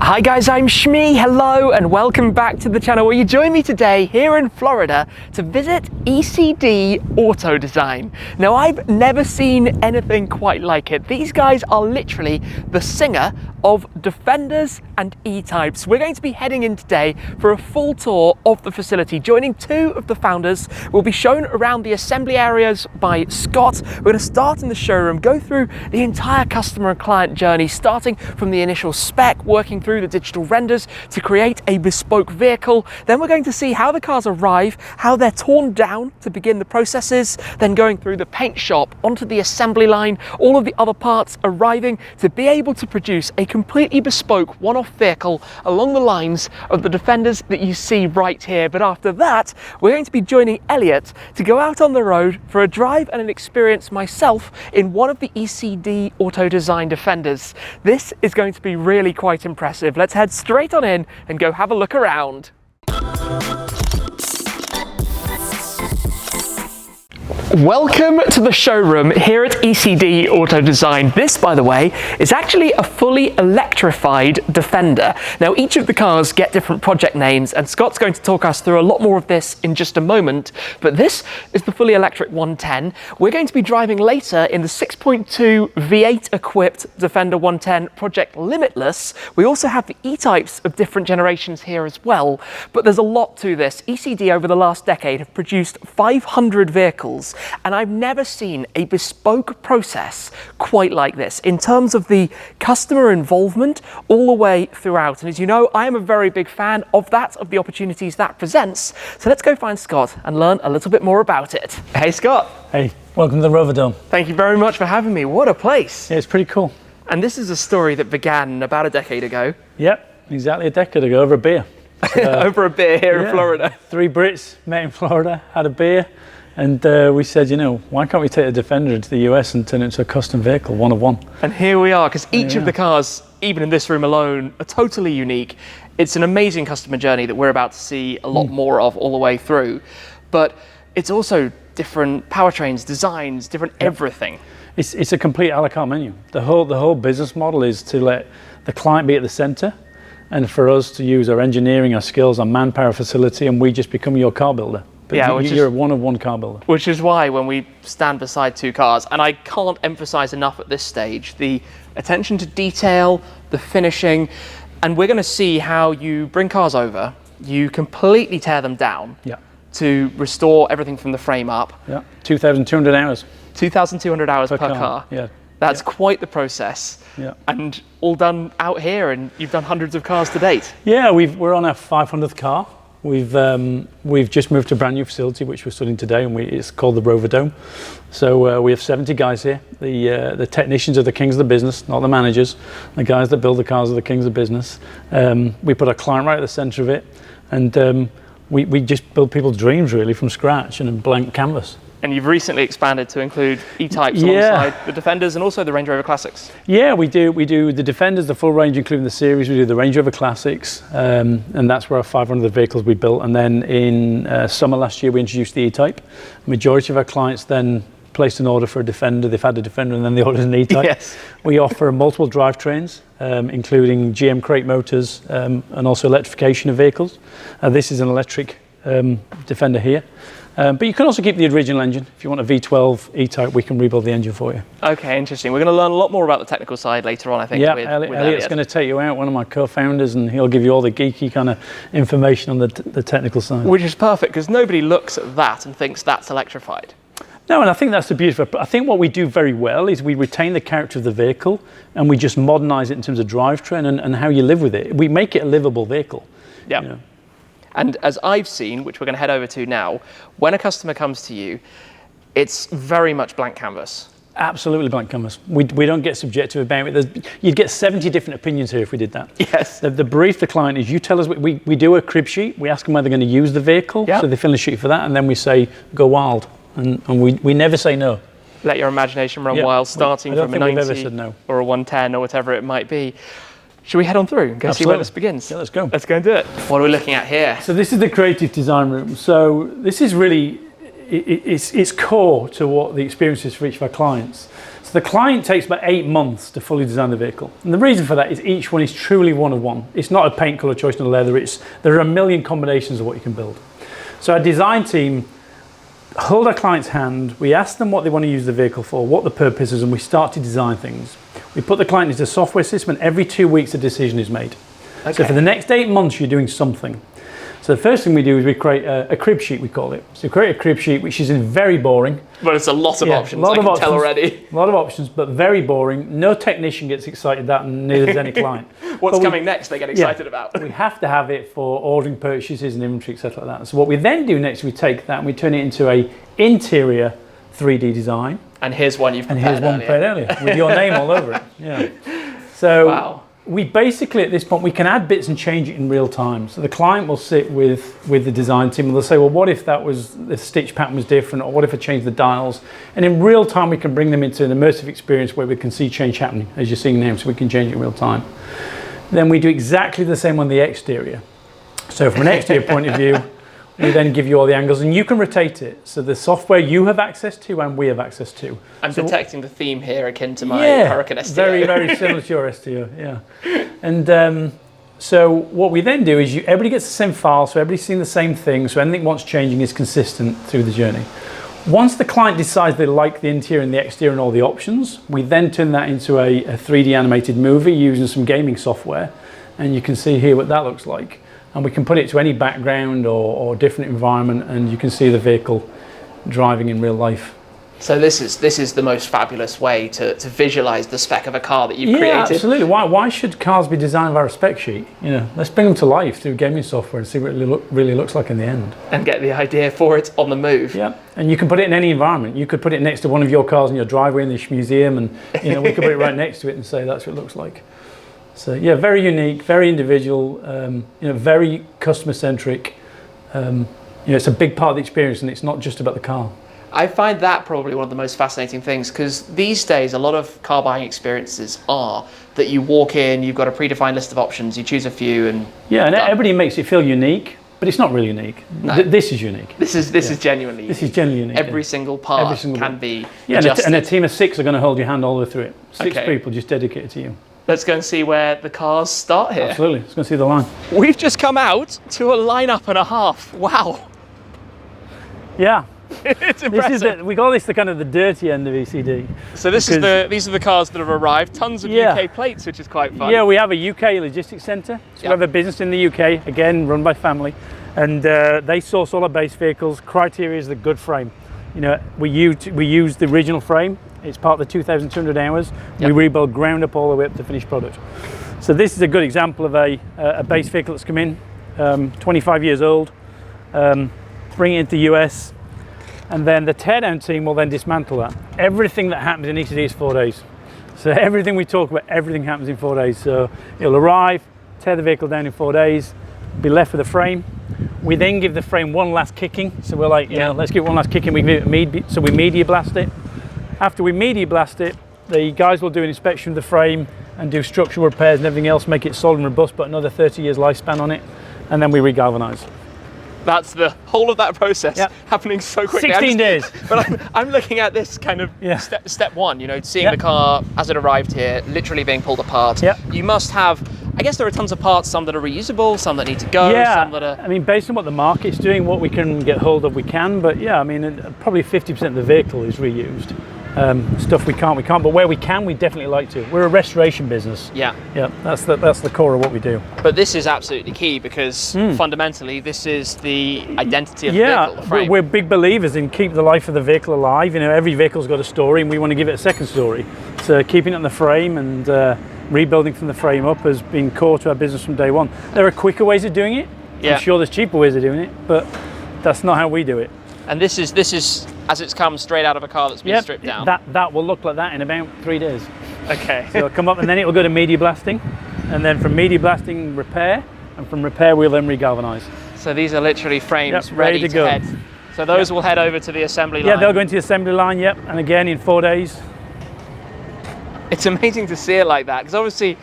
Hi guys, I'm Shmee, hello and welcome back to the channel where you join me today here in Florida to visit ECD Auto Design. Now I've never seen anything quite like it. These guys are literally the singer of Defenders and E-Types. We're going to be heading in today for a full tour of the facility, joining two of the founders. We'll be shown around the assembly areas by Scott. We're going to start in the showroom, go through the entire customer and client journey, starting from the initial spec, working through the digital renders to create a bespoke vehicle. Then we're going to see how the cars arrive, how they're torn down to begin the processes, then going through the paint shop onto the assembly line, all of the other parts arriving to be able to produce a completely bespoke one-off vehicle along the lines of the Defenders that you see right here. But after that, we're going to be joining Elliott to go out on the road for a drive and an experience myself in one of the ECD Auto Design Defenders. This is going to be really quite impressive. Let's head straight on in and go have a look around. Welcome to the showroom here at ECD Auto Design. This, by the way, is actually a fully electrified Defender. Now, each of the cars get different project names, and Scott's going to talk us through a lot more of this in just a moment, but this is the fully electric 110. We're going to be driving later in the 6.2 V8 equipped Defender 110 Project Limitless. We also have the E-Types of different generations here as well, but there's a lot to this. ECD over the last decade have produced 500 vehicles, and I've never seen a bespoke process quite like this in terms of the customer involvement all the way throughout. And as you know, I am a very big fan of that, of the opportunities that presents. So let's go find Scott and learn a little bit more about it. Hey Scott. Hey, welcome to the Rover Dome. Thank you very much for having me. What a place. Yeah, it's pretty cool. And this is a story that began about a decade ago. Yep, exactly a decade ago, over a beer. Over a beer here in Florida. Three Brits met in Florida, had a beer, and we said, you know, why can't we take the Defender into the US and turn it into a custom vehicle, one of one? And here we are, because each of the cars, even in this room alone, are totally unique. It's an amazing customer journey that we're about to see a lot more of all the way through. But it's also different powertrains, designs, different everything. It's a complete a la carte menu. The whole business model is to let the client be at the center, and for us to use our engineering, our skills, our manpower facility, and we just become your car builder. But yeah, you're a one-of-one car builder. Which is why when we stand beside two cars, and I can't emphasize enough at this stage, the attention to detail, the finishing, and we're going to see how you bring cars over, you completely tear them down to restore everything from the frame up. Yeah, 2,200 hours. 2,200 hours per car. Yeah. That's quite the process. Yeah. And all done out here, and you've done hundreds of cars to date. Yeah, we're on our 500th car. We've just moved to a brand new facility, which we're studying today, and it's called the Rover Dome. So we have 70 guys here. The technicians are the kings of the business, not the managers. The guys that build the cars are the kings of business. We put our client right at the center of it, and we just build people's dreams really from scratch and a blank canvas. And you've recently expanded to include E-Types alongside the Defenders and also the Range Rover Classics. Yeah, we do the Defenders, the full range, including the series. We do the Range Rover Classics, and that's where our 500 vehicles we built. And then in summer last year, we introduced the E-Type. Majority of our clients then placed an order for a Defender. They've had a Defender and then they ordered an E-Type. Yes. We offer multiple drivetrains, including GM crate motors and also electrification of vehicles. This is an electric Defender here. But you can also keep the original engine. If you want a V12 E-Type, we can rebuild the engine for you. Okay, interesting. We're going to learn a lot more about the technical side later on, I think. Yeah, with Elliott's going to take you out, one of my co-founders, and he'll give you all the geeky kind of information on the technical side. Which is perfect, because nobody looks at that and thinks that's electrified. No, and I think that's the beauty of it. I think what we do very well is we retain the character of the vehicle, and we just modernize it in terms of drivetrain and how you live with it. We make it a livable vehicle. Yeah. You know? And as I've seen, which we're going to head over to now, when a customer comes to you, it's very much blank canvas. Absolutely blank canvas. We don't get subjective about it. You'd get 70 different opinions here if we did that. Yes. The brief the client is, you tell us, we do a crib sheet, we ask them whether they're going to use the vehicle, so they fill in a sheet for that, and then we say, go wild. And we never say no. Let your imagination run wild, starting from a 90 no. or a 110 or whatever it might be. Should we head on through and go see where this begins? Yeah, let's go. Let's go and do it. What are we looking at here? So this is the creative design room. So this is really, it's core to what the experience is for each of our clients. So the client takes about 8 months to fully design the vehicle. And the reason for that is each one is truly one of one. It's not a paint color choice, not a leather. There are a million combinations of what you can build. So our design team hold our client's hand, we ask them what they want to use the vehicle for, what the purpose is, and we start to design things. We put the client into a software system, and every 2 weeks a decision is made. Okay. So for the next 8 months, you're doing something. So the first thing we do is we create a crib sheet, we call it. So we create a crib sheet, which is very boring. But it's a lot of options, I can tell already. A lot of options, but very boring. No technician gets excited that, and neither does any client. What's coming next they get excited about. We have to have it for ordering purchases and inventory, etc. like that. So what we then do next, we take that and we turn it into a interior 3D design. And here's one you've prepared earlier with your name all over it. Yeah. So wow. We basically, at this point, we can add bits and change it in real time. So the client will sit with the design team and they'll say, well, what if the stitch pattern was different, or what if I changed the dials? And in real time, we can bring them into an immersive experience where we can see change happening, as you're seeing now, so we can change it in real time. Then we do exactly the same on the exterior. So from an exterior point of view, we then give you all the angles, and you can rotate it. So the software you have access to and we have access to. I'm detecting the theme here akin to my Hurricane STO. Very, very similar to your STO, yeah. And so what we then do is everybody gets the same file, so everybody's seeing the same thing, so anything what's changing is consistent through the journey. Once the client decides they like the interior and the exterior and all the options, we then turn that into a 3D animated movie using some gaming software, and you can see here what that looks like. And we can put it to any background or different environment, and you can see the vehicle driving in real life. So this is the most fabulous way to visualize the spec of a car that you've created. Yeah, absolutely. Why should cars be designed via a spec sheet? You know, let's bring them to life through gaming software and see what it really looks like in the end. And get the idea for it on the move. Yeah, and you can put it in any environment. You could put it next to one of your cars in your driveway in this museum, and we could put it right next to it and say that's what it looks like. So yeah, very unique, very individual, very customer centric. It's a big part of the experience, and it's not just about the car. I find that probably one of the most fascinating things, because these days a lot of car buying experiences are that you walk in, you've got a predefined list of options, you choose a few, and everybody makes it feel unique, but it's not really unique. No. This is unique. This is genuinely. This is genuinely unique. Every single part can be adjusted. And a team of 6 are going to hold your hand all the way through it. 6 people just dedicated to you. Let's go and see where the cars start here. Absolutely, let's go and see the line. We've just come out to a lineup and a half. Wow. Yeah. It's impressive. We call this the kind of the dirty end of ECD. So these are the cars that have arrived. Tons of UK plates, which is quite fun. Yeah, we have a UK logistics centre. So we have a business in the UK, again run by family, and they source all our base vehicles. Criteria is the good frame. We use the original frame. It's part of the 2,200 hours. Yep. We rebuild ground up all the way up to finished product. So this is a good example of a base vehicle that's come in, 25 years old, bring it into the US, and then the teardown team will then dismantle that. Everything that happens in ECD is 4 days. So everything we talk about, everything happens in 4 days. So it'll arrive, tear the vehicle down in 4 days, be left with a frame. We then give the frame one last kicking. So we're like, let's give it one last kicking. We media blast it. After we media blast it, the guys will do an inspection of the frame and do structural repairs and everything else, make it solid and robust, but another 30 years lifespan on it, and then we regalvanize. That's the whole of that process happening so quickly. 16 days. But I'm looking at this kind of step one, seeing the car as it arrived here, literally being pulled apart. You must have, I guess there are tons of parts, some that are reusable, some that need to go, some that are... I mean, based on what the market's doing, what we can get hold of, we can, but probably 50% of the vehicle is reused. Stuff we can't, but where we can, we definitely like to. We're a restoration business. Yeah, that's the core of what we do. But this is absolutely key, because fundamentally this is the identity of the vehicle, the frame. We're big believers in keep the life of the vehicle alive. Every vehicle's got a story, and we want to give it a second story. So keeping it on the frame and rebuilding from the frame up has been core to our business from day one. There are quicker ways of doing it. I'm sure there's cheaper ways of doing it, but that's not how we do it. And this is as it's come straight out of a car that's been stripped down? That will look like that in about 3 days. Okay. So it'll come up, and then it'll go to media blasting, and then from media blasting, repair, and from repair we'll then regalvanize. So these are literally frames ready to go. Head. So those will head over to the assembly line? Yeah, they'll go into the assembly line, and again in 4 days. It's amazing to see it like that, because obviously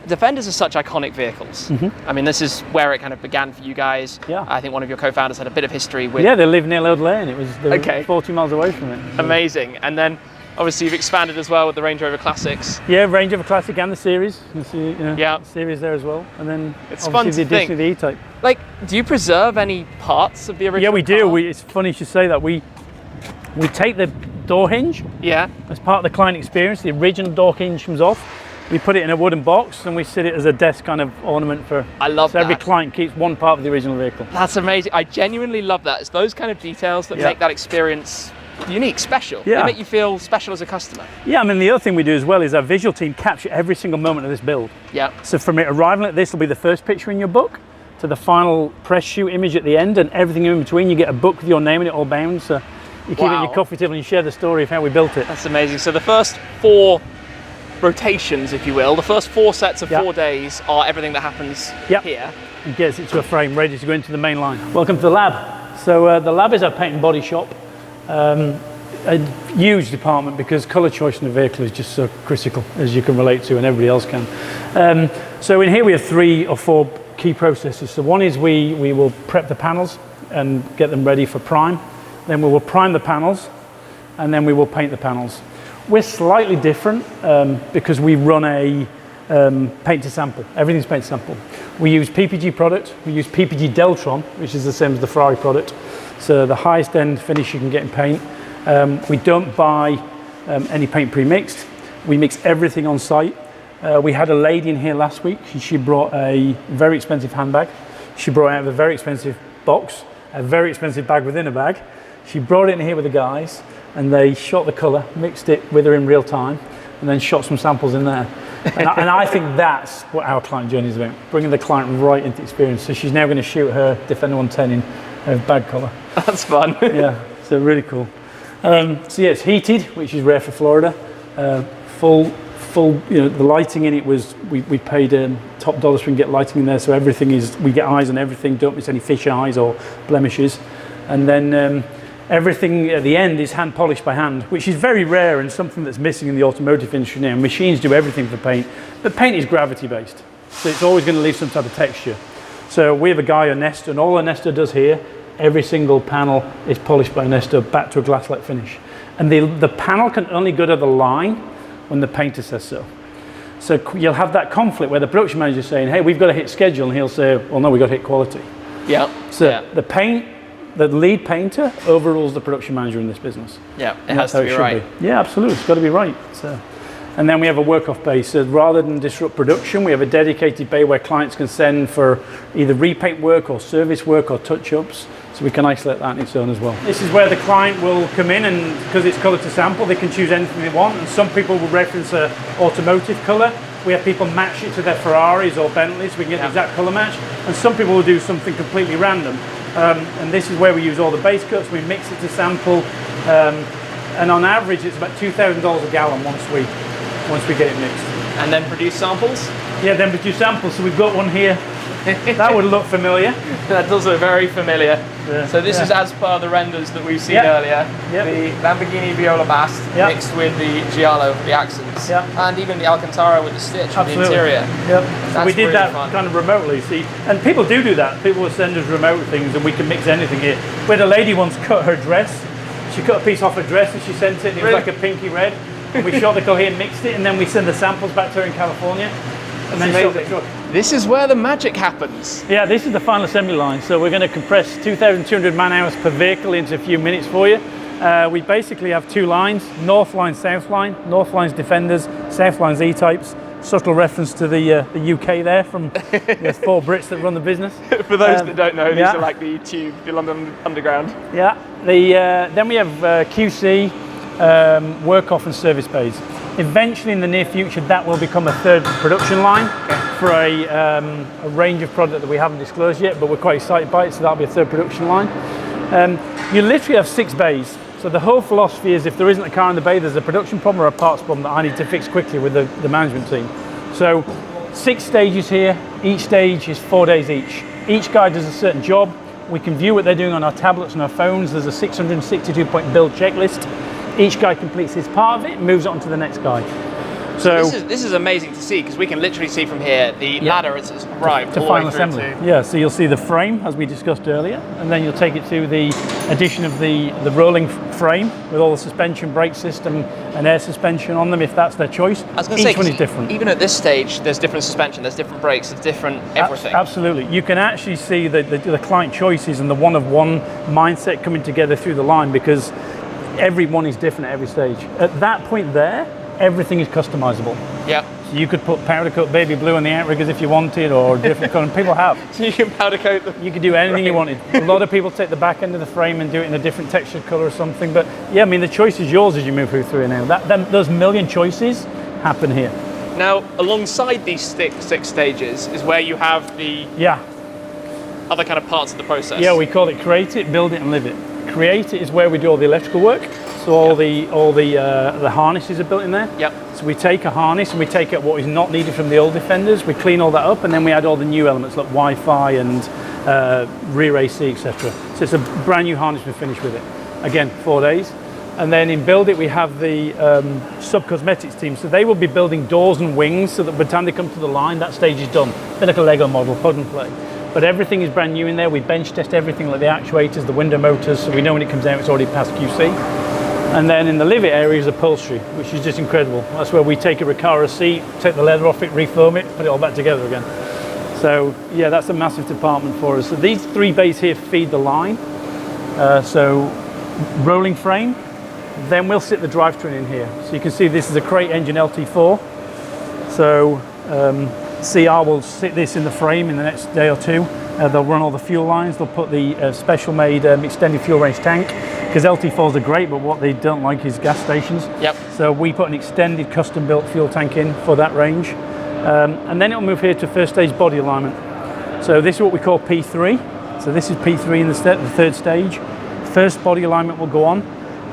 Defenders are such iconic vehicles. I mean, this is where it kind of began for you guys. Yeah. I think one of your co-founders had a bit of history with... Yeah, they live near Lode Lane. They were Okay. 40 miles away from it. So. Amazing. And then obviously you've expanded as well with the Range Rover Classics. Yeah, Range Rover Classic and the Series. You see, Yeah. Series there as well. And then It's obviously fun to the addition think. of the E-Type. Like, do you preserve any parts of the original Yeah, we do. car? It's funny you should say that. We take the door hinge Yeah. as part of the client experience. The original door hinge comes off. We put it in a wooden box and we sit it as a desk kind of ornament for. I love so every that. client keeps one part of the original vehicle. That's amazing. I genuinely love that. It's those kind of details that make that experience unique, special. Yeah. They make you feel special as a customer. Yeah, I mean the other thing we do as well is our visual team capture every single moment of this build. Yeah. So from it arriving at this will be the first picture in your book to the final press shoot image at the end, and everything in between. You get a book with your name in it all bound. So you keep it in your coffee table and you share the story of how we built it. That's amazing. So the first 4 rotations, if you will, the first 4 sets of 4 days are everything that happens here. And gets it to a frame ready to go into the main line. Welcome to the lab. So the lab is our paint and body shop. A huge department because colour choice in the vehicle is just so critical, as you can relate to and everybody else can. So in here we have 3 or 4 key processes. So one is we will prep the panels and get them ready for prime. Then we will prime the panels and then we will paint the panels. We're slightly different because we run a paint to sample. Everything's paint to sample. We use PPG product. We use PPG Deltron, which is the same as the Ferrari product. So the highest end finish you can get in paint. We don't buy any paint pre-mixed. We mix everything on site. We had a lady in here last week. She brought a very expensive handbag. She brought out a very expensive box, a very expensive bag within a bag. She brought it in here with the guys and they shot the colour, mixed it with her in real time, and then shot some samples in there. And I think that's what our client journey is about, bringing the client right into experience. So she's now going to shoot her Defender 110 in her bag colour. That's fun. Yeah, so really cool. So yeah, it's heated, which is rare for Florida. Full, the lighting in it was, we paid top dollars so we can get lighting in there, so everything is, we get eyes on everything, don't miss any fish eyes or blemishes. And then everything at the end is hand polished by hand, which is very rare and something that's missing in the automotive industry now. Machines do everything for paint, but paint is gravity based, so it's always going to leave some type of texture. So we have a guy, Ernesto, and all Ernesto does here, every single panel is polished by Ernesto back to a glass-like finish. And the panel can only go to the line when the painter says so. So you'll have that conflict where the production manager is saying, hey, we've got to hit schedule, and he'll say, well, no, we've got to hit quality. Yeah. So the lead painter overrules the production manager in this business. Yeah, it has to be right. Yeah, absolutely, it's got to be right. So, and then we have a work-off bay. So rather than disrupt production, we have a dedicated bay where clients can send for either repaint work or service work or touch-ups. So we can isolate that in its own as well. This is where the client will come in, and because it's colour to sample, they can choose anything they want. And some people will reference an automotive colour. We have people match it to their Ferraris or Bentleys. We can get the exact colour match. And some people will do something completely random. And this is where we use all the base coats. We mix it to sample. And on average, it's about $2,000 a gallon once we get it mixed. And then produce samples? Yeah, then produce samples. So we've got one here. That would look familiar. That does look very familiar. Yeah. So this is as per the renders that we've seen earlier. Yep. The Lamborghini Viola Bast mixed with the Giallo, the accents, and even the Alcantara with the stitch on the interior. Yep. So we did really that fun. kind of remotely. See, and people do that. People will send us remote things, and we can mix anything here. We had a lady once cut her dress. She cut a piece off her dress and she sent it. And it was like a pinky red. And we shot the colour here, mixed it, and then we send the samples back to her in California. And then shot the truck. This is where the magic happens. Yeah, this is the final assembly line. So we're going to compress 2,200 man-hours per vehicle into a few minutes for you. We basically have 2 lines, north line, south line. North line's Defenders, south line's E-Types. Subtle reference to the UK there from the 4 Brits that run the business. For those that don't know, these are like the Tube, the London Underground. Yeah, then we have QC, work-off and service bays. Eventually in the near future that will become a 3rd production line for a range of product that we haven't disclosed yet, but we're quite excited by it, so that'll be a 3rd production line. You literally have 6 bays. So the whole philosophy is if there isn't a car in the bay, there's a production problem or a parts problem that I need to fix quickly with the management team. So 6 stages here, each stage is 4 days each. Each guy does a certain job. We can view what they're doing on our tablets and our phones. There's a 662-point build checklist. Each guy completes his part of it and moves on to the next guy. So this is amazing to see, because we can literally see from here the ladder has arrived to all the way final through assembly. to... Yeah, so you'll see the frame as we discussed earlier, and then you'll take it to the addition of the rolling frame with all the suspension, brake system and air suspension on them if that's their choice. I was going to say, each one is different. Even at this stage, there's different suspension, there's different brakes, there's different everything. Absolutely. You can actually see the client choices and the one-of-one mindset coming together through the line, because every one is different at every stage. At that point there, everything is customizable. Yeah. So you could put powder coat baby blue on the outriggers if you wanted, or different color. People have. So you can powder coat them. You could do anything you wanted. A lot of people take the back end of the frame and do it in a different textured color or something. But yeah, I mean, the choice is yours as you move through it now. Those million choices happen here. Now, alongside these six stages is where you have the other kind of parts of the process. Yeah, we call it create it, build it, and live it. Create it is where we do all the electrical work. So all the harnesses are built in there. Yep. So we take a harness and we take out what is not needed from the old Defenders. We clean all that up, and then we add all the new elements like Wi-Fi and rear AC, etc. So it's a brand new harness we finish with it. Again, 4 days. And then in Build It, we have the sub-cosmetics team. So they will be building doors and wings so that by the time they come to the line, that stage is done. They're like a Lego model, plug and play. But everything is brand new in there. We bench test everything, like the actuators, the window motors, so we know when it comes out it's already past QC. And then in the Live It area is upholstery, which is just incredible. That's where we take a Recaro seat, take the leather off it, reform it, put it all back together again. So yeah, that's a massive department for us. So these 3 bays here feed the line. So rolling frame, then we'll sit the drivetrain in here. So you can see this is a crate engine LT4. So CR will sit this in the frame in the next day or two. They'll run all the fuel lines. They'll put the special made extended fuel range tank, because LT4s are great, but what they don't like is gas stations. Yep. So we put an extended custom built fuel tank in for that range. And then it'll move here to first stage body alignment. So this is what we call P3. So this is P3 in the 3rd stage. First body alignment will go on,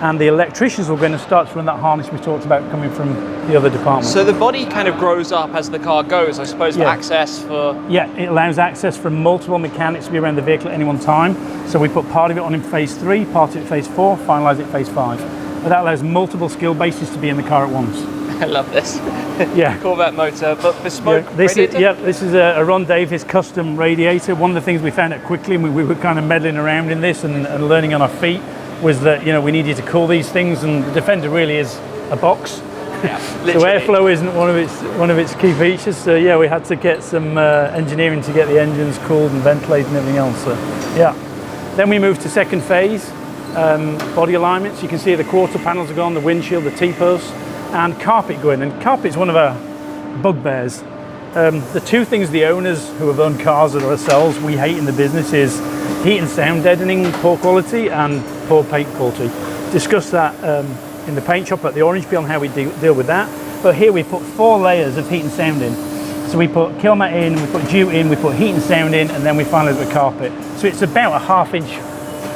and the electricians are going to start to run that harness we talked about coming from the other department. So the body kind of grows up as the car goes, I suppose, for access for... Yeah, it allows access for multiple mechanics to be around the vehicle at any one time. So we put part of it on in phase 3, part of it phase 4, finalise it phase 5. But that allows multiple skill bases to be in the car at once. I love this. Yeah. Corvette motor, but bespoke radiator? This is a Ron Davis custom radiator. One of the things we found out quickly, and we were kind of meddling around in this and learning on our feet, was that we needed to cool these things, and the Defender really is a box. Yeah, so airflow isn't one of its key features. So yeah, we had to get some engineering to get the engines cooled and ventilated and everything else. So yeah. Then we moved to second phase, body alignments. You can see the quarter panels are gone, the windshield, the T-posts, and carpet going. And carpet's one of our bugbears. The 2 things the owners who have owned cars or ourselves we hate in the business is heat and sound deadening, poor quality, and poor paint quality. Discussed that in the paint shop at the Orange Peel and how we deal with that. But here we put 4 layers of heat and sound in. So we put kill mat in, we put dew in, we put heat and sound in, and then we finalise with carpet. So it's about a 1/2 inch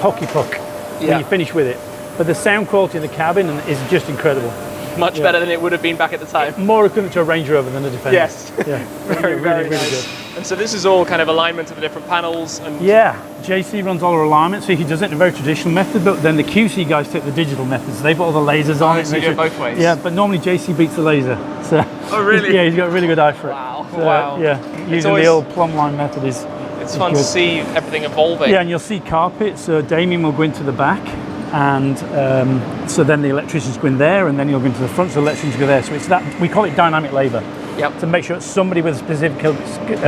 hockey puck when you finish with it. But the sound quality of the cabin is just incredible. Much better than it would have been back at the time. More equivalent to a Range Rover than a Defender. Yes. Yeah. very really nice. good. And so this is all kind of alignment of the different panels. And yeah, JC runs all our alignment, so he does it in a very traditional method, but then the QC guys take the digital methods. So they put all the lasers on it. So you do it both ways? Yeah, but normally JC beats the laser. So, oh, really? Yeah, he's got a really good eye for it. Wow. So, wow. Yeah, using the old plumb line method is It's fun to see everything evolving. Yeah, and you'll see carpet, so Damien will go into the back, and so then the electricians go in there, and then you'll go into the front, so the electricians go there. So it's that, we call it dynamic labour. Yep. To make sure that somebody with a specific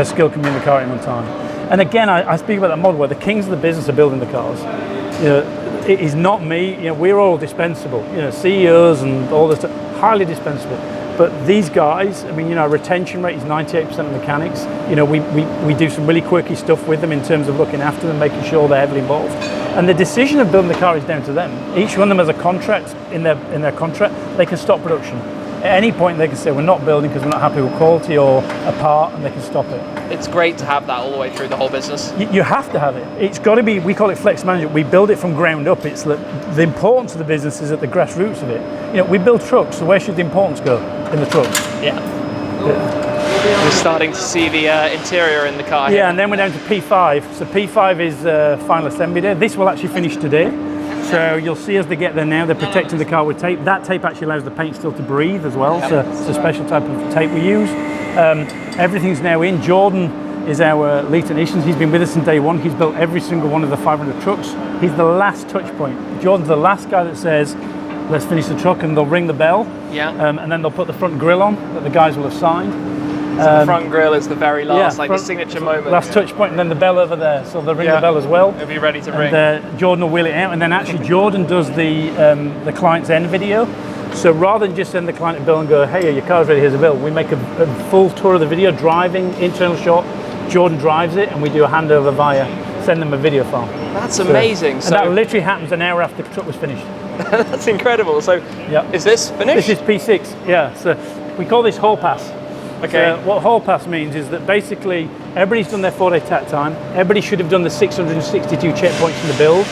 skill can be in the car at one time. And again, I speak about that model where the kings of the business are building the cars. It is not me. We're all dispensable. CEOs and all this stuff, highly dispensable. But these guys, I mean, our retention rate is 98% of mechanics. We do some really quirky stuff with them in terms of looking after them, making sure they're heavily involved. And the decision of building the car is down to them. Each one of them has a contract in their contract. They can stop production. At any point they can say we're not building because we're not happy with quality or a part, and they can stop it. It's great to have that all the way through the whole business. You have to have it. It's got to be, we call it flex management. We build it from ground up. It's the importance of the business is at the grassroots of it. We build trucks, so where should the importance go? In the trucks. Yeah. We're starting to see the interior in the car. Yeah, and then we're down to P5. So P5 is final assembly day. This will actually finish today. So you'll see as they get there now, they're protecting the car with tape. That tape actually allows the paint still to breathe as well. So it's a special type of tape we use. Everything's now in. Jordan is our lead technician. He's been with us since day one. He's built every single one of the 500 trucks. He's the last touch point. Jordan's the last guy that says, let's finish the truck, and they'll ring the bell. And then they'll put the front grille on that the guys will have signed. So the front grille is the very last, like the signature moment. Last touch point, and then the bell over there. So they'll ring the bell as well. It'll be ready to ring. And Jordan will wheel it out, and then actually Jordan does the client's end video. So rather than just send the client a bill and go, hey, your car's ready, here's a bill, we make a full tour of the video, driving, internal shot. Jordan drives it, and we do a handover via, send them a video file. That's amazing. So, and that literally happens an hour after the truck was finished. That's incredible. So is this finished? This is P6, yeah. So we call this hall pass. Okay. So what hall pass means is that basically everybody's done their 4-day takt time. Everybody should have done the 662 checkpoints in the build.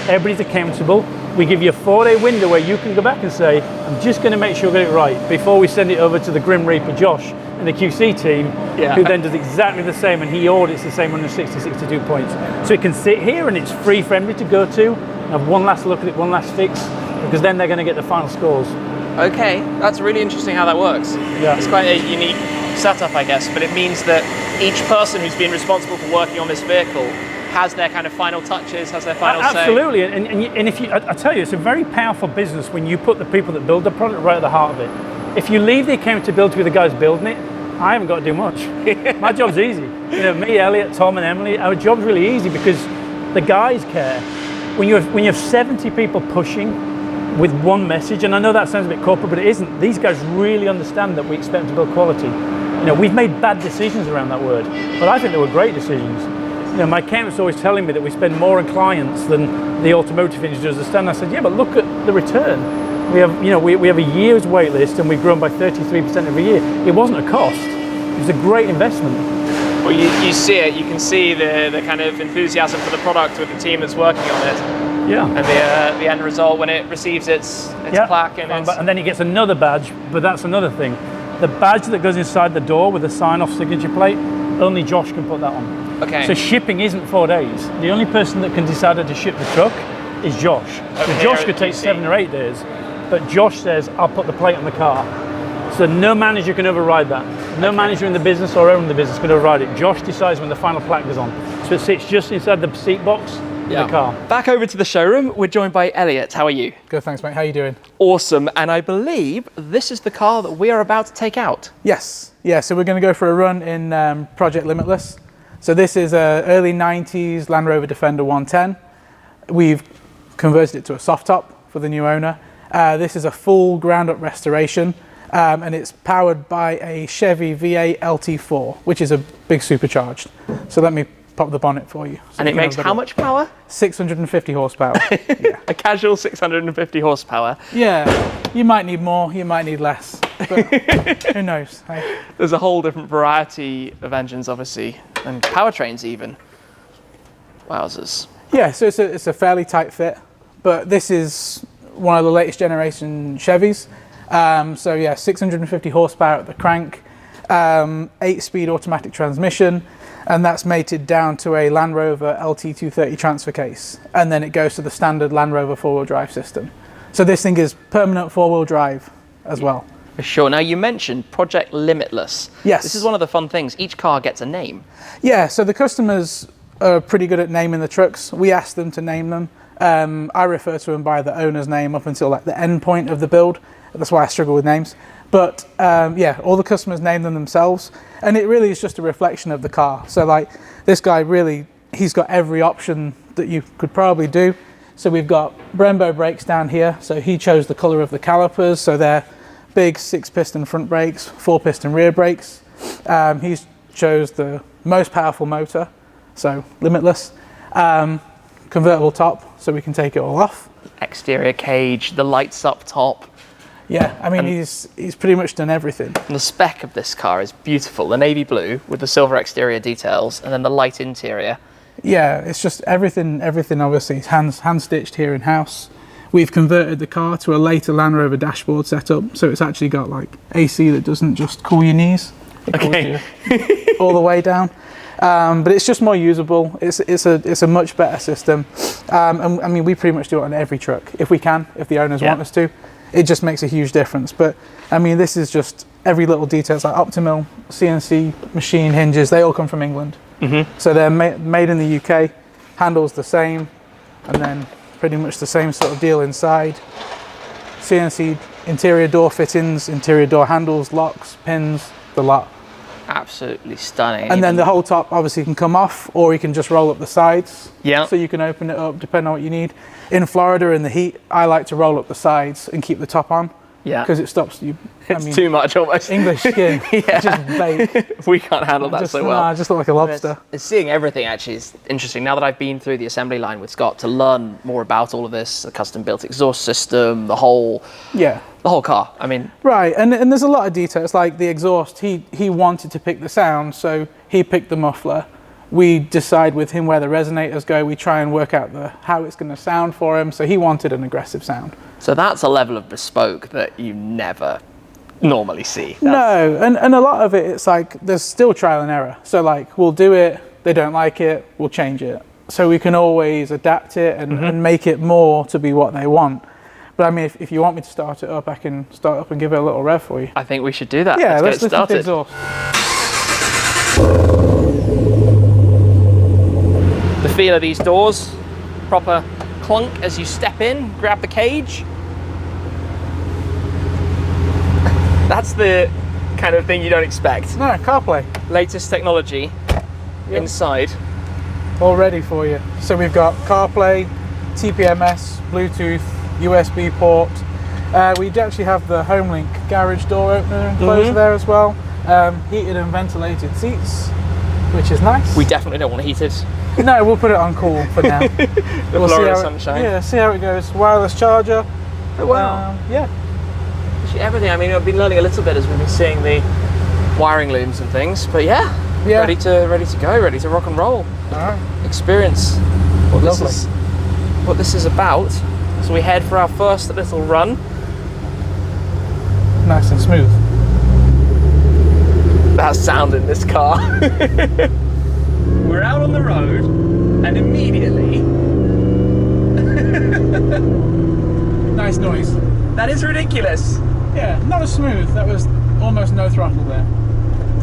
Everybody's accountable. We give you a 4-day window where you can go back and say, I'm just going to make sure I get it right before we send it over to the Grim Reaper Josh and the QC team, who then does exactly the same, and he audits the same 162 points. So it can sit here and it's free for everybody to go to, have one last look at it, one last fix, because then they're going to get the final scores. Okay, that's really interesting how that works. Yeah. It's quite a unique setup, I guess, but it means that each person who's been responsible for working on this vehicle has their kind of final touches, has their final say. Absolutely, and if you, I tell you, it's a very powerful business when you put the people that build the product right at the heart of it. If you leave the accountability with the guys building it, I haven't got to do much. My job's easy. You know, me, Elliott, Tom, and Emily, our job's really easy because the guys care. When you have 70 people pushing with one message, and I know that sounds a bit corporate, but it isn't. These guys really understand that we expect them to build quality. You know, we've made bad decisions around that word, but I think they were great decisions. You know, my accountant's always telling me that we spend more on clients than the automotive industry does. And I said, yeah, but look at the return. We have, you know, we have a year's wait list, and we've grown by 33% every year. It wasn't a cost. It was a great investment. Well, you see it. You can see the kind of enthusiasm for the product with the team that's working on it. Yeah. And the end result when it receives its plaque and then it gets another badge, but that's another thing. The badge that goes inside the door with the sign-off signature plate, only Josh can put that on. Okay. So shipping isn't 4 days. The only person that can decide to ship the truck is Josh. So Josh could take 7 or 8 days, but Josh says, I'll put the plate on the car. So no manager can override that. No manager in the business or owner in the business can override it. Josh decides when the final plaque goes on. So it sits just inside the seat box of the car. Back over to the showroom, we're joined by Elliott. How are you? Good, thanks mate. How are you doing? Awesome, and I believe this is the car that we are about to take out. Yes, yeah, so we're going to go for a run in Project Limitless. So this is a early 90s Land Rover Defender 110. We've converted it to a soft top for the new owner. This is a full ground up restoration. And it's powered by a Chevy V8 LT4, which is a big supercharged. So let me pop the bonnet for you. So and it makes how much power? 650 horsepower. Yeah. A casual 650 horsepower. Yeah, you might need more, you might need less, but who knows? Hey? There's a whole different variety of engines, obviously, and powertrains even. Wowzers. Yeah, so it's a fairly tight fit, but this is one of the latest generation Chevys. So yeah, 650 horsepower at the crank, 8-speed automatic transmission, and that's mated down to a Land Rover LT230 transfer case, and then it goes to the standard Land Rover 4-wheel drive system. So this thing is permanent 4-wheel drive as well. For sure. Now you mentioned Project Limitless. Yes. This is one of the fun things. Each car gets a name. Yeah, so the customers are pretty good at naming the trucks. We ask them to name them. I refer to them by the owner's name up until like the end point of the build. That's why I struggle with names. But yeah, all the customers name them themselves. And it really is just a reflection of the car. So like this guy really, he's got every option that you could probably do. So we've got Brembo brakes down here. So he chose the color of the calipers. So they're big 6-piston front brakes, 4-piston rear brakes. He's chose the most powerful motor, so Limitless. Convertible top, so we can take it all off. Exterior cage, the lights up top. Yeah, I mean, he's pretty much done everything. And the spec of this car is beautiful. The navy blue with the silver exterior details and then the light interior. Yeah, it's just everything obviously is hand stitched here in-house. We've converted the car to a later Land Rover dashboard setup, so it's actually got like AC that doesn't just cool your knees. It cools you all the way down. but it's just more usable. It's a much better system, and I mean we pretty much do it on every truck if we can, if the owners want us to. It just makes a huge difference. But I mean, this is just every little detail. It's like Optimil, CNC machine hinges. They all come from England, so they're made in the UK. Handles the same, and then pretty much the same sort of deal inside. CNC interior door fittings, interior door handles, locks, pins, the lot. Absolutely stunning. And then the whole top obviously can come off, or you can just roll up the sides. Yeah. So you can open it up depending on what you need. In Florida, in the heat, I like to roll up the sides and keep the top on. Yeah. Because it stops you. It's too much almost. English skin. Just bake. We can't handle that so well. I just look like a lobster. It's seeing everything actually is interesting. Now that I've been through the assembly line with Scott to learn more about all of this, the custom built exhaust system, the whole car. I mean, right, and there's a lot of details like the exhaust. He wanted to pick the sound, so he picked the muffler. We decide with him where the resonators go. We try and work out how it's going to sound for him. So he wanted an aggressive sound. So that's a level of bespoke that you never normally see. No, and a lot of it, it's like there's still trial and error. So like we'll do it, they don't like it, we'll change it. So we can always adapt it and make it more to be what they want. But I mean, if you want me to start it up, I can start up and give it a little rev for you. I think we should do that. Yeah, let's get started. Exhaust. The feel of these doors, proper clunk as you step in, grab the cage. That's the kind of thing you don't expect. No, CarPlay. Latest technology inside. All ready for you. So we've got CarPlay, TPMS, Bluetooth, USB port. We actually have the HomeLink garage door opener and closer there as well. Heated and ventilated seats, which is nice. We definitely don't want heated. No, we'll put it on cool for now. We'll Florida sunshine. Yeah, see how it goes. Wireless charger. Oh wow. Yeah. Actually, everything. I mean, I've been learning a little bit as we've been seeing the wiring looms and things. But yeah. Ready to go. Ready to rock and roll. All right. Experience what this is about. So we head for our first little run. Nice and smooth. That sound in this car. We're out on the road and immediately nice noise. That is ridiculous. Yeah, not as smooth. That was almost no throttle there.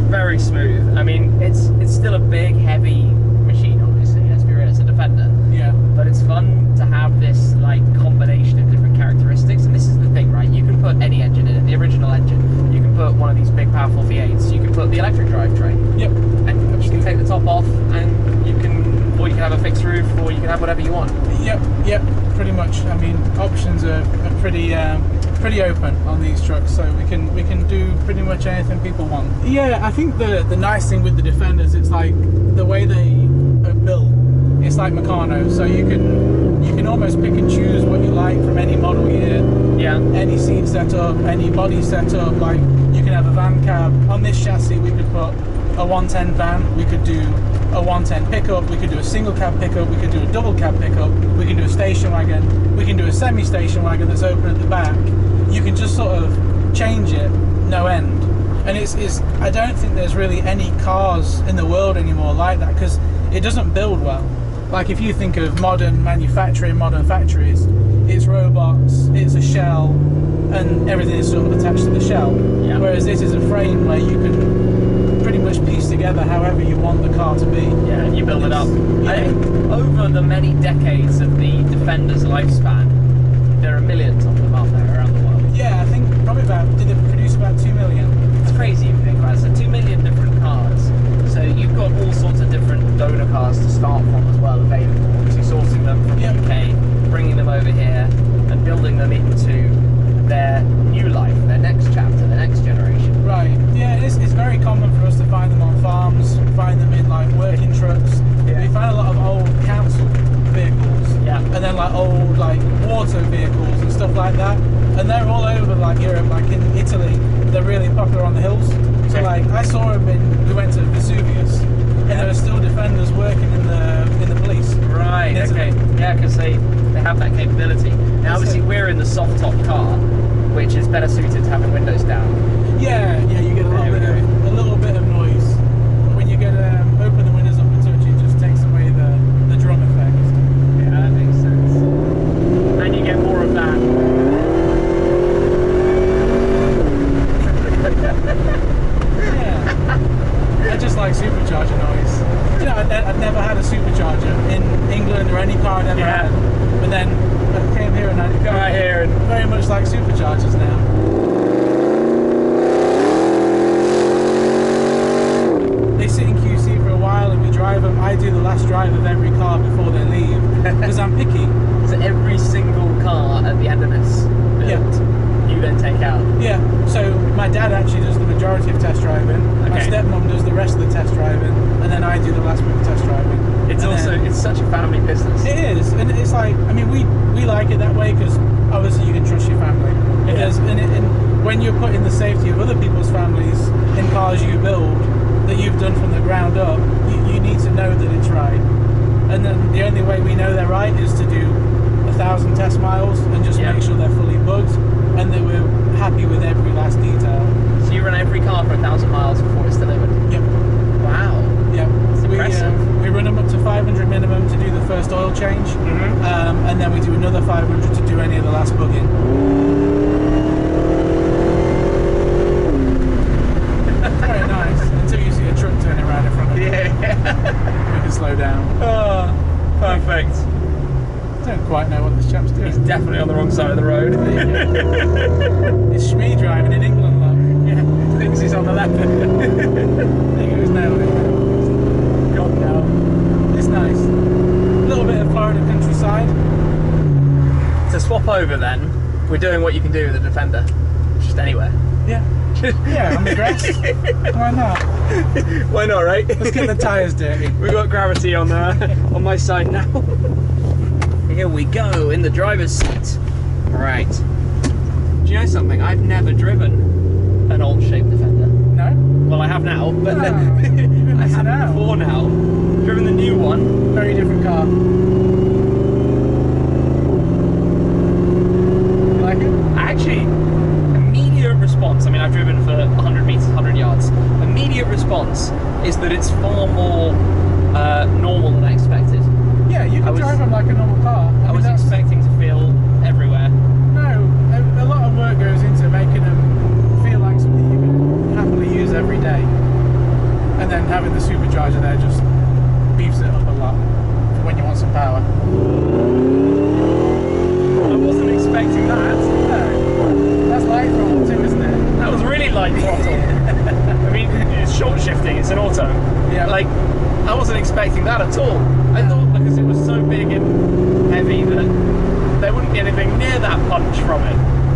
Very smooth. I mean, it's still a big, heavy machine, obviously. Let's be real, it's a Defender. Yeah. But it's fun to have this like combination of different characteristics. And this is the thing, right? You can put any engine in it, the original engine. You can put one of these big, powerful V8s. You can put the electric drivetrain. Yep. And you can take the top off, and you can, or you can have a fixed roof, or you can have whatever you want. Yep. Pretty much. I mean, options are pretty open on these trucks, so we can do pretty much anything people want. Yeah, I think the nice thing with the Defenders, it's like the way they are built. It's like Meccano, so you can almost pick and choose what you like from any model year. Yeah. Any seat setup, any body setup. Like you can have a van cab on this chassis. We could put a 110 van. We could do a 110 pickup. We could do a single cab pickup. We could do a double cab pickup. We can do a station wagon. We can do a semi-station wagon that's open at the back. You can just sort of change it, no end. And it's I don't think there's really any cars in the world anymore like that, because it doesn't build well. Like if you think of modern manufacturing, modern factories, it's robots, it's a shell, and everything is sort of attached to the shell. Yeah. Whereas this is a frame where you can pretty much piece together however you want the car to be. Yeah, and you build it up. Yeah. I think over the many decades of the Defender's lifespan, there are millions of them out there around the world. Yeah, I think probably did it produce about 2 million? It's crazy if you think about it. So 2 million different cars. So you've got all sorts of different donor cars to start from as well available. Obviously sourcing them from the UK, bringing them over here, and building them into their new life, their next chapter, their next generation. Right. Yeah, it's very common for us to find them on farms, find them in like working trucks. Yeah. We find a lot of old council vehicles. Yeah. And then like old like water vehicles and stuff like that. And they're all over like Europe, like in Italy. They're really popular on the hills. So like I saw them we went to Vesuvius, and there were still Defenders working in the police. Right. Okay. Yeah, because they have that capability. Now obviously we're in the soft top car, which is better suited to having windows down. Yeah. You get a little bit of noise when you get open the windows never had a supercharger in England or any car I'd ever had. But then I came here and I Come out here and very much like superchargers now. They sit in QC for a while and we drive them. I do the last drive of every car before they leave because I'm picky. So every single car at the end of this build, you then take out? Yeah, so my dad actually does the majority of test driving, my stepmom does the rest of the test driving, and then I do the last bit of test driving. It's it's such a family business. It is, and it's like, I mean, we like it that way because obviously you can trust your family. It does, and when you're putting the safety of other people's families in cars you build that you've done from the ground up, you need to know that it's right. And then the only way we know they're right is to do 1,000 test miles and just make sure they're fully bugged and that we're happy with every last detail. So you run every car for 1,000 miles before it's delivered? Yep. Wow. Yep. It's impressive. We run them up to 500 minimum to do the first oil change, and then we do another 500 to do any of the last bugging. Very nice, until you see a truck turning around in front of you. We can slow down. Oh, perfect. Don't quite know what this chap's doing. He's definitely on the wrong side of the road. It's Shmee driving in England, love. Yeah, thinks he's on the left. There he goes, nailed it. God no. It's nice. A little bit of Florida countryside. To swap over then, we're doing what you can do with a Defender. Just anywhere. Yeah. Yeah, on the grass. Why not? Why not, right? Let's get the tyres dirty. We've got gravity on on my side now. Here we go, in the driver's seat. Right. Do you know something? I've never driven an old shaped Defender. No? Well, I have now, but You've been I missing haven't out. before now. Driven the new one. Very different car. You like it? Actually, immediate response, I mean, I've driven for 100 meters, 100 yards. Immediate response is that it's far more normal than I expected. Yeah, you can drive them like a normal car. I was that's- expecting to feel everywhere. No, a lot of work goes into making them feel like something you can happily use every day. And then having the supercharger there just beefs it up a lot for when you want some power. I wasn't expecting that. No, that's light throttle too, isn't it? That was really light throttle. I mean, it's short shifting, it's an auto. Yeah. Like, I wasn't expecting that at all. I thought because it was so big and heavy that there wouldn't be anything near that punch from it.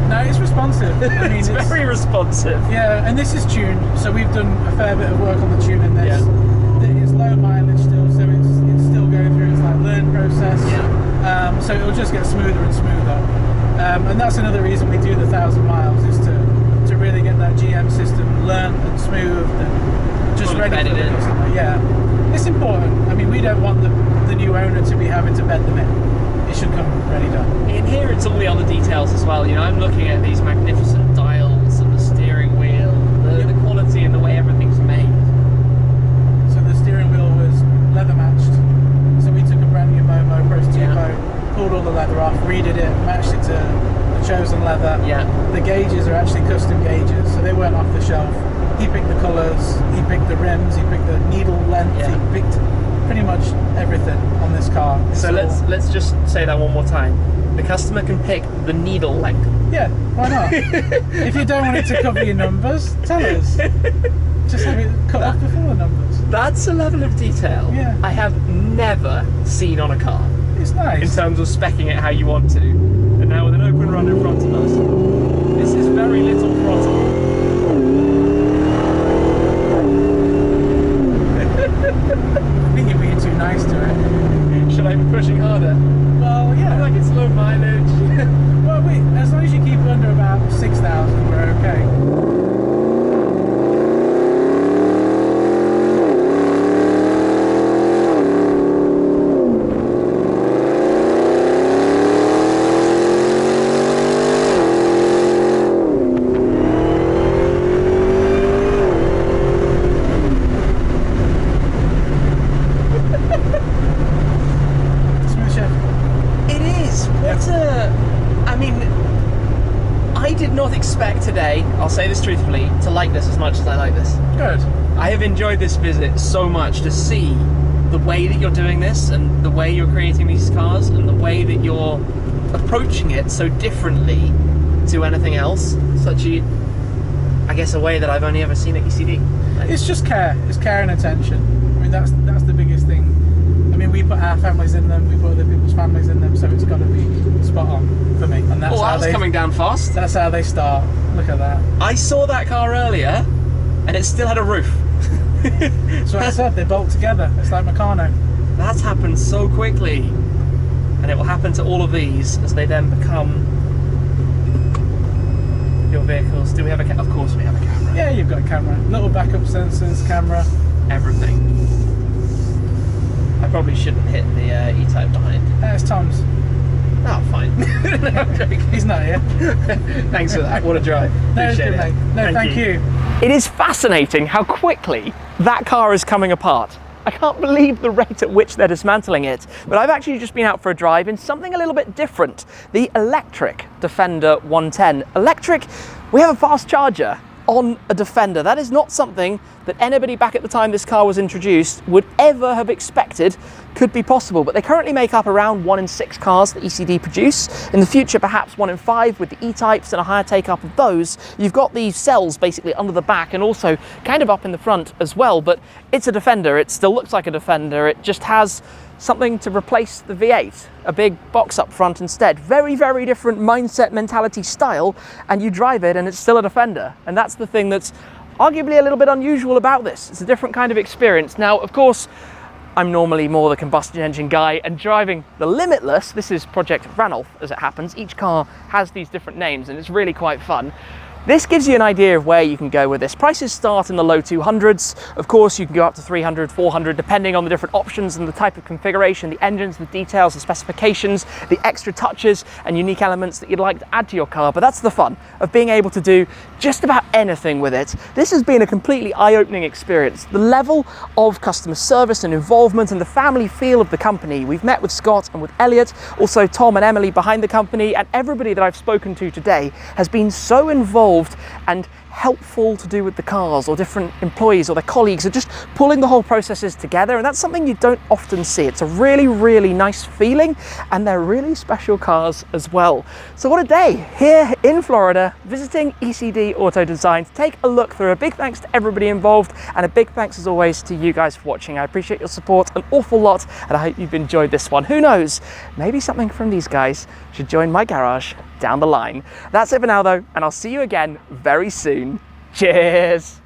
No, it's responsive. I mean, It's very responsive. Yeah, and this is tuned, so we've done a fair bit of work on the tuning this. Yeah. It's low mileage still, so it's still going through its like learn process. Yeah. So it'll just get smoother and smoother. And that's another reason we do the 1,000 miles is to really get that GM system learned and smooth and just Fully ready for bedded the in. customer. Yeah, it's important. I mean, we don't want the new owner to be having to bed them in. It should come ready done. In here, it's all the other details as well. You know, I'm looking at these magnificent dials and the steering wheel, the quality and the way everything's made. So the steering wheel was leather matched. So we took a brand new Momo prototypo, pulled all the leather off, redid it, matched it to the chosen leather. Yeah. The gauges are actually custom gauges, so they weren't off the shelf. He picked the colours, he picked the rims, he picked the needle length, Yeah. he picked pretty much everything on this car. So all- let's just say that one more time. The customer can pick the needle length. Yeah, why not? If you don't want it to cover your numbers, tell us. Just have it cut off before the numbers. That's a level of detail Yeah. I have never seen on a car It's in nice. terms of speccing it how you want to. And now with an open run in front of us, this is very little throttle. I think you're being too nice to it. Should I be pushing harder? Well, I yeah. like it's low mileage. Well, wait, as long as you keep it under about 6,000, we're okay. Smooth shift. It is. What a... I mean, I did not expect today, I'll say this truthfully, to like this as much as I like this. Good. I have enjoyed this visit so much to see the way that you're doing this and the way you're creating these cars and the way that you're approaching it so differently to anything else. Such a, I guess, a way that I've only ever seen at ECD. It's just care. It's care and attention. I mean, that's the biggest thing. I mean, we put our families in them, we put other people's families in them, so it's got to be spot on for me. And that's that was coming down fast. That's how they start. Look at that. I saw that car earlier, and it still had a roof. That's what I said. They bolt together. It's like Meccano. That's happened so quickly, and it will happen to all of these as they then become your vehicles. Do we have a? Of course, we have a camera. Yeah, you've got a camera. Little backup sensors, camera, everything. I probably shouldn't hit the E-Type behind. It's Tom's. Oh, fine. No, I'm joking. He's not here. Thanks for that. What a drive. No, it's Appreciate good, it. mate. No, thank you. It is fascinating how quickly that car is coming apart. I can't believe the rate at which they're dismantling it. But I've actually just been out for a drive in something a little bit different. The electric Defender 110. Electric, we have a fast charger on a Defender. That is not something that anybody back at the time this car was introduced would ever have expected could be possible, but they currently make up around 1 in 6 cars that ECD produce. In the future, perhaps 1 in 5 with the E-Types and a higher take-up of those. You've got these cells basically under the back and also kind of up in the front as well, but it's a Defender. It still looks like a Defender. It just has something to replace the V8, a big box up front instead. Very, very different mindset, mentality, style, and you drive it and it's still a Defender. And that's the thing that's arguably a little bit unusual about this. It's a different kind of experience. Now, of course, I'm normally more the combustion engine guy, and driving the Limitless, this is Project Ranulph as it happens. Each car has these different names and it's really quite fun. This gives you an idea of where you can go with this. Prices start in the low 200s. Of course, you can go up to 300, 400, depending on the different options and the type of configuration, the engines, the details, the specifications, the extra touches and unique elements that you'd like to add to your car. But that's the fun of being able to do just about anything with it. This has been a completely eye-opening experience. The level of customer service and involvement and the family feel of the company. We've met with Scott and with Elliott, also Tom and Emily behind the company, and everybody that I've spoken to today has been so involved and helpful to do with the cars, or different employees or their colleagues are just pulling the whole processes together, and that's something you don't often see. It's a really, really nice feeling, and they're really special cars as well. So what a day here in Florida visiting ECD Auto Design to take a look through. A big thanks to everybody involved, and a big thanks as always to you guys for watching. I appreciate your support an awful lot, and I hope you've enjoyed this one. Who knows, maybe something from these guys should join my garage down the line. That's it for now though, and I'll see you again very soon. Cheers!